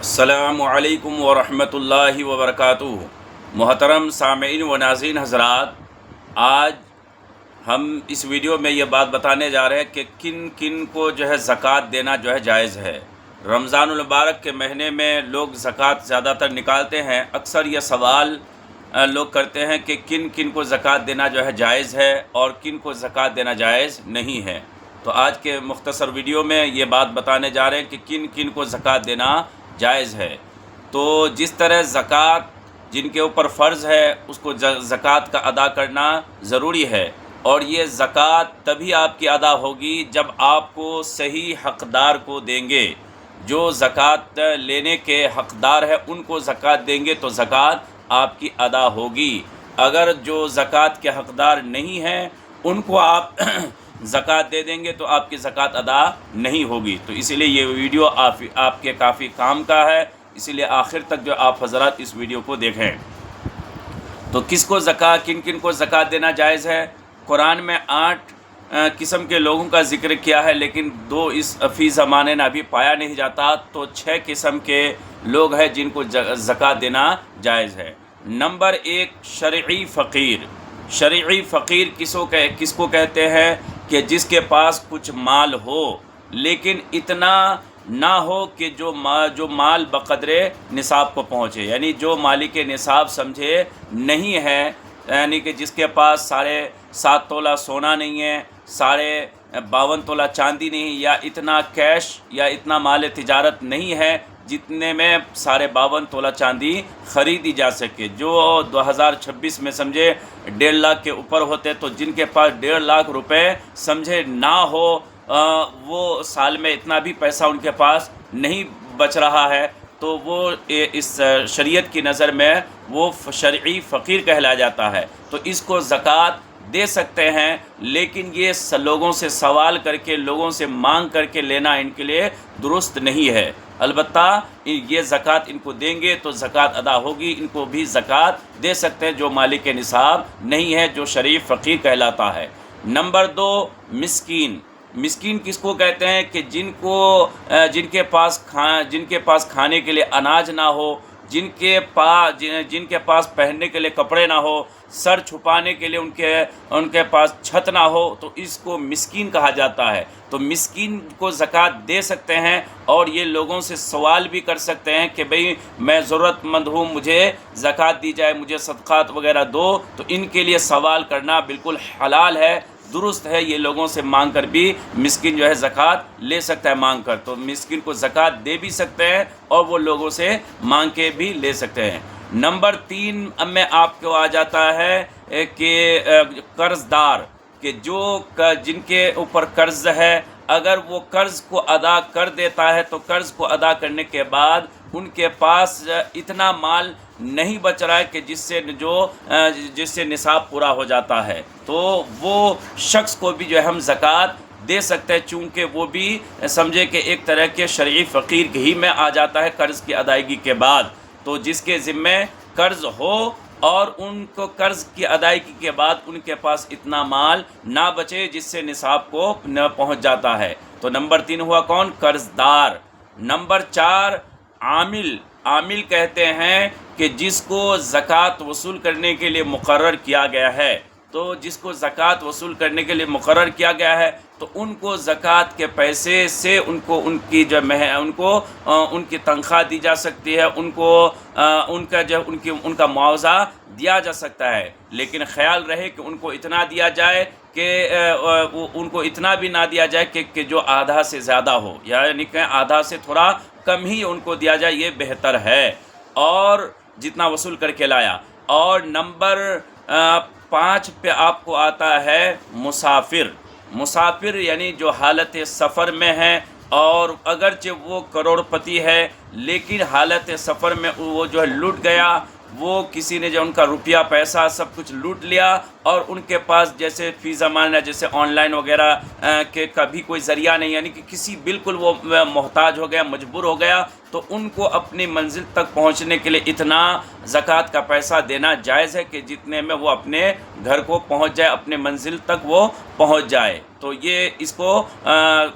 السلام علیکم ورحمۃ اللہ وبرکاتہ۔ محترم سامعین و ناظرین حضرات، آج ہم اس ویڈیو میں یہ بات بتانے جا رہے ہیں کہ کن کن کو زکوٰۃ دینا جائز ہے۔ رمضان المبارک کے مہینے میں لوگ زکوٰۃ زیادہ تر نکالتے ہیں۔ اکثر یہ سوال لوگ کرتے ہیں کہ کن کن کو زکوٰۃ دینا جائز ہے اور کن کو زکوٰۃ دینا جائز نہیں ہے۔ تو آج کے مختصر ویڈیو میں یہ بات بتانے جا رہے ہیں کہ کن کن کو زکوٰۃ دینا جائز ہے۔ تو جس طرح زکوٰۃ جن کے اوپر فرض ہے اس کو زکوٰۃ کا ادا کرنا ضروری ہے، اور یہ زکوٰۃ تبھی آپ کی ادا ہوگی جب آپ کو صحیح حقدار کو دیں گے۔ جو زکوٰۃ لینے کے حقدار ہے ان کو زکوٰۃ دیں گے تو زکوٰۃ آپ کی ادا ہوگی۔ اگر جو زکوٰۃ کے حقدار نہیں ہیں ان کو آپ زکوٰۃ دے دیں گے تو آپ کی زکوٰۃ ادا نہیں ہوگی۔ تو اسی لیے یہ ویڈیو آپ کے کافی کام کا ہے، اسی لیے آخر تک آپ حضرات اس ویڈیو کو دیکھیں۔ تو کس کو کن کن کو زکوٰۃ دینا جائز ہے؟ قرآن میں 8 قسم کے لوگوں کا ذکر کیا ہے، لیکن 2 اس فی زمانے میں ابھی پایا نہیں جاتا، تو 6 قسم کے لوگ ہیں جن کو زکوٰۃ دینا جائز ہے۔ نمبر 1، شرعی فقیر۔ شرعی فقیر کس کو کہتے ہیں؟ کہ جس کے پاس کچھ مال ہو لیکن اتنا نہ ہو کہ جو مال بقدر نصاب کو پہنچے، یعنی جو مالک نصاب سمجھے نہیں ہے، یعنی کہ جس کے پاس 7.5 تولہ سونا نہیں ہے، 52 تولہ چاندی نہیں، یا اتنا کیش یا اتنا مال تجارت نہیں ہے جتنے میں 52.5 تولہ چاندی خریدی جا سکے۔ جو 2026 میں سمجھے 1.5 لاکھ کے اوپر ہوتے، تو جن کے پاس 1.5 لاکھ روپے سمجھے نہ ہو، وہ سال میں اتنا بھی پیسہ ان کے پاس نہیں بچ رہا ہے، تو وہ اس شریعت کی نظر میں وہ شرعی فقیر کہلایا جاتا ہے۔ تو اس کو زکوٰۃ دے سکتے ہیں، لیکن یہ لوگوں سے سوال کر کے، لوگوں سے مانگ کر کے لینا ان کے لیے درست نہیں ہے۔ البتہ یہ زکوٰۃ ان کو دیں گے تو زکوٰۃ ادا ہوگی، ان کو بھی زکوٰۃ دے سکتے ہیں جو مالک نصاب نہیں ہے، جو شرعی فقیر کہلاتا ہے۔ نمبر 2، مسکین۔ مسکین کس کو کہتے ہیں؟ کہ جن کے پاس کھانے کے لیے اناج نہ ہو، جن کے پاس پہننے کے لیے کپڑے نہ ہو، سر چھپانے کے لیے ان کے پاس چھت نہ ہو، تو اس کو مسکین کہا جاتا ہے۔ تو مسکین کو زکوٰۃ دے سکتے ہیں، اور یہ لوگوں سے سوال بھی کر سکتے ہیں کہ بھئی میں ضرورت مند ہوں، مجھے زکوٰۃ دی جائے، مجھے صدقات وغیرہ دو۔ تو ان کے لیے سوال کرنا بالکل حلال ہے، درست ہے۔ یہ لوگوں سے مانگ کر بھی مسکین زکوٰۃ لے سکتا ہے مانگ کر، تو مسکین کو زکوٰۃ دے بھی سکتے ہیں اور وہ لوگوں سے مانگ کے بھی لے سکتے ہیں۔ نمبر 3 میں آپ کو آ جاتا ہے کہ قرض دار، کہ جن کے اوپر قرض ہے، اگر وہ قرض کو ادا کر دیتا ہے تو قرض کو ادا کرنے کے بعد ان کے پاس اتنا مال نہیں بچ رہا ہے کہ جس سے نصاب پورا ہو جاتا ہے، تو وہ شخص کو بھی ہم زکوٰۃ دے سکتے ہیں، چونکہ وہ بھی سمجھے کہ ایک طرح کے شرعی فقیر ہی میں آ جاتا ہے قرض کی ادائیگی کے بعد۔ تو جس کے ذمے قرض ہو اور ان کو قرض کی ادائیگی کے بعد ان کے پاس اتنا مال نہ بچے جس سے نصاب کو نہ پہنچ جاتا ہے، تو نمبر 3 ہوا کون؟ قرض دار۔ نمبر 4، عامل۔ عامل کہتے ہیں کہ جس کو زکوٰۃ وصول کرنے کے لیے مقرر کیا گیا ہے، تو جس کو زکوٰۃ وصول کرنے کے لیے مقرر کیا گیا ہے تو ان کو زکوٰۃ کے پیسے سے ان کی تنخواہ دی جا سکتی ہے، ان کا معاوضہ دیا جا سکتا ہے، لیکن خیال رہے کہ ان کو اتنا دیا جائے کہ ان کو اتنا بھی نہ دیا جائے کہ جو آدھا سے زیادہ ہو، یعنی کہ آدھا سے تھوڑا کم ہی ان کو دیا جائے، یہ بہتر ہے، اور جتنا وصول کر کے لایا۔ اور نمبر 5 پہ آپ کو آتا ہے مسافر۔ مسافر یعنی جو حالت سفر میں ہے، اور اگرچہ وہ کروڑ پتی ہے لیکن حالت سفر میں وہ لٹ گیا، وہ کسی نے ان کا روپیہ پیسہ سب کچھ لوٹ لیا، اور ان کے پاس جیسے فی زمانہ جیسے آن لائن وغیرہ کے کبھی کوئی ذریعہ نہیں، یعنی کہ بالکل وہ محتاج ہو گیا، مجبور ہو گیا، تو ان کو اپنی منزل تک پہنچنے کے لیے اتنا زکوٰۃ کا پیسہ دینا جائز ہے کہ جتنے میں وہ اپنے گھر کو پہنچ جائے، اپنے منزل تک وہ پہنچ جائے، تو یہ اس کو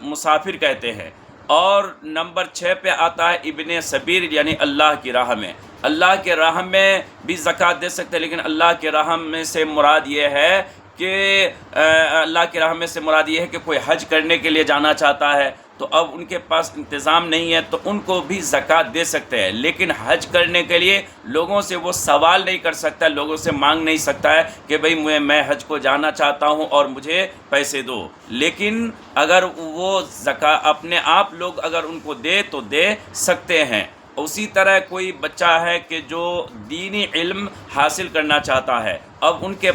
مسافر کہتے ہیں۔ اور نمبر 6 پہ آتا ہے ابن سبیل یعنی اللہ کی راہ میں. اللہ کے راہ میں بھی زکوٰۃ دے سکتے ہیں، لیکن اللہ کے راہ میں سے مراد یہ ہے کہ اللہ کی راہ میں سے مراد یہ ہے کہ کوئی حج کرنے کے لیے جانا چاہتا ہے تو اب ان کے پاس انتظام نہیں ہے تو ان کو بھی زکوٰۃ دے سکتے ہیں، لیکن حج کرنے کے لیے لوگوں سے وہ سوال نہیں کر سکتا، لوگوں سے مانگ نہیں سکتا ہے کہ بھئی میں حج کو جانا چاہتا ہوں اور مجھے پیسے دو. لیکن اگر وہ زکوٰۃ اپنے آپ لوگ اگر ان کو دے تو دے سکتے ہیں. اسی طرح کوئی بچہ ہے کہ جو دینی علم حاصل کرنا چاہتا ہے، اب ان کے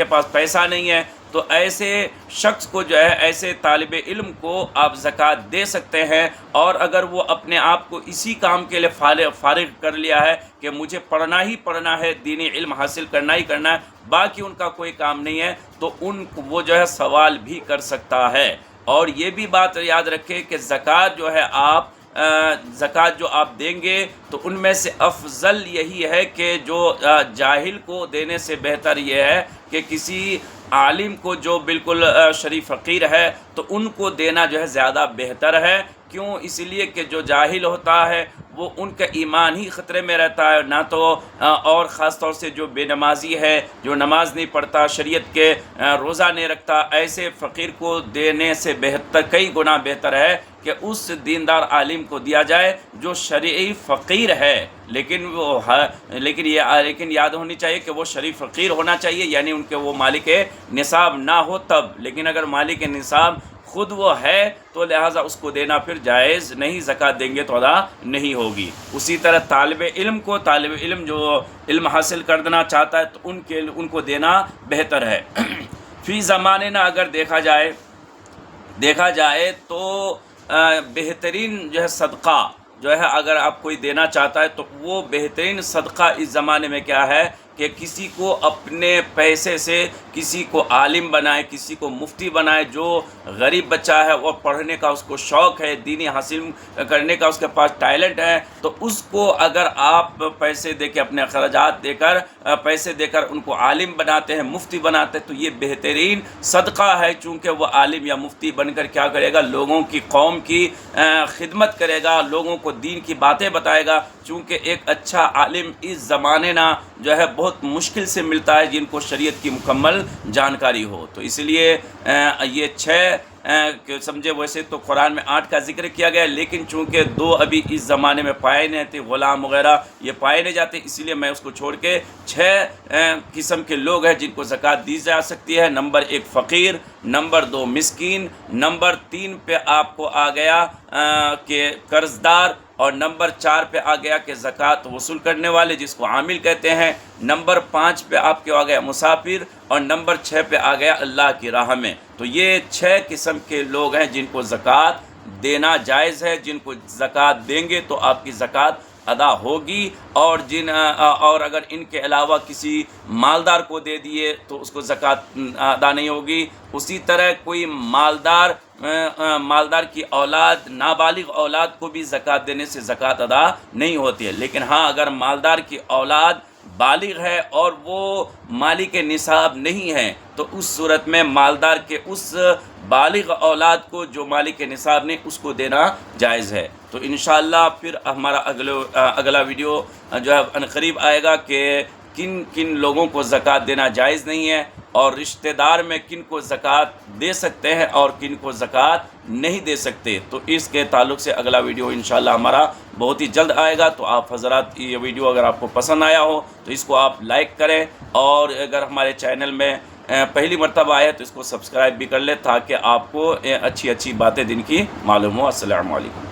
پاس پیسہ نہیں ہے، تو ایسے شخص کو جو ہے، ایسے طالب علم کو آپ زکوٰۃ دے سکتے ہیں. اور اگر وہ اپنے آپ کو اسی کام کے لیے فارغ کر لیا ہے کہ مجھے پڑھنا ہی پڑھنا ہے، دینی علم حاصل کرنا ہی کرنا ہے، باقی ان کا کوئی کام نہیں ہے، تو وہ جو ہے سوال بھی کر سکتا ہے. اور یہ بھی بات یاد رکھیں کہ زکوٰۃ جو ہے زکوٰۃ جو آپ دیں گے تو ان میں سے افضل یہی ہے کہ جو جاہل کو دینے سے بہتر یہ ہے کہ کسی عالم کو جو بالکل شریف فقیر ہے تو ان کو دینا جو ہے زیادہ بہتر ہے. کیوں؟ اس لیے کہ جو جاہل ہوتا ہے وہ ان کا ایمان ہی خطرے میں رہتا ہے، نہ تو اور خاص طور سے جو بے نمازی ہے، جو نماز نہیں پڑھتا، شریعت کے روزہ نہیں رکھتا، ایسے فقیر کو دینے سے بہتر، کئی گنا بہتر ہے کہ اس دیندار عالم کو دیا جائے جو شرعی فقیر ہے. لیکن یاد ہونی چاہیے کہ وہ شریف فقیر ہونا چاہیے، یعنی ان کے وہ مالک نصاب نہ ہو تب. لیکن اگر مالک نصاب خود وہ ہے تو لہٰذا اس کو دینا پھر جائز نہیں، زکوٰۃ دیں گے تو ادا نہیں ہوگی. اسی طرح طالب علم جو علم حاصل کرنا چاہتا ہے تو ان کو دینا بہتر ہے. فی زمانے نہ اگر دیکھا جائے تو بہترین جو ہے صدقہ جو ہے اگر آپ کوئی دینا چاہتا ہے تو وہ بہترین صدقہ اس زمانے میں کیا ہے کہ کسی کو اپنے پیسے سے کسی کو عالم بنائے، کسی کو مفتی بنائے. جو غریب بچہ ہے وہ پڑھنے کا اس کو شوق ہے، دینی حاصل کرنے کا اس کے پاس ٹیلنٹ ہے، تو اس کو اگر آپ پیسے دے کے، اپنے اخراجات دے کر، پیسے دے کر ان کو عالم بناتے ہیں، مفتی بناتے ہیں، تو یہ بہترین صدقہ ہے. چونکہ وہ عالم یا مفتی بن کر کیا کرے گا؟ لوگوں کی، قوم کی خدمت کرے گا، لوگوں کو دین کی باتیں بتائے گا. چونکہ ایک اچھا عالم اس زمانے نہ جو ہے بہت مشکل سے ملتا ہے جن کو شریعت کی مکمل جانکاری ہو. تو اس لیے یہ 6 سمجھے. ویسے تو قرآن میں 8 کا ذکر کیا گیا، لیکن چونکہ 2 ابھی اس زمانے میں پائے نہیں تھے، غلام وغیرہ یہ پائے نہیں جاتے، اسی لیے میں اس کو چھوڑ کے 6 قسم کے لوگ ہیں جن کو زکوٰۃ دی جا سکتی ہے. نمبر 1 فقیر، نمبر 2 مسکین، نمبر 3 پہ آپ کو آ گیا کہ قرض دار، اور نمبر 4 پہ آ گیا کہ زکوٰۃ وصول کرنے والے جس کو عامل کہتے ہیں. نمبر 5 پہ آپ کے آ گیا مسافر، اور نمبر 6 پہ آ گیا اللہ کی راہ میں. تو یہ 6 قسم کے لوگ ہیں جن کو زکوٰۃ دینا جائز ہے. جن کو زکوٰۃ دیں گے تو آپ کی زکوٰۃ ادا ہوگی. اور اگر ان کے علاوہ کسی مالدار کو دے دیے تو اس کو زکوٰۃ ادا نہیں ہوگی. اسی طرح کوئی مالدار کی اولاد، نابالغ اولاد کو بھی زکوٰۃ دینے سے زکوٰۃ ادا نہیں ہوتی ہے. لیکن ہاں اگر مالدار کی اولاد بالغ ہے اور وہ مالک نصاب نہیں ہے تو اس صورت میں مالدار کے اس بالغ اولاد کو جو مالک نصاب نہیں، اس کو دینا جائز ہے. تو انشاءاللہ پھر ہمارا اگلا ویڈیو جو ہے عنقریب آئے گا کہ کن کن لوگوں کو زکوٰۃ دینا جائز نہیں ہے، اور رشتہ دار میں کن کو زکوٰۃ دے سکتے ہیں اور کن کو زکوٰۃ نہیں دے سکتے. تو اس کے تعلق سے اگلا ویڈیو انشاءاللہ ہمارا بہت ہی جلد آئے گا. تو آپ حضرات یہ ویڈیو اگر آپ کو پسند آیا ہو تو اس کو آپ لائک کریں، اور اگر ہمارے چینل میں پہلی مرتبہ آئے تو اس کو سبسکرائب بھی کر لیں تاکہ آپ کو اچھی باتیں دن کی معلوم ہو. السلام علیکم.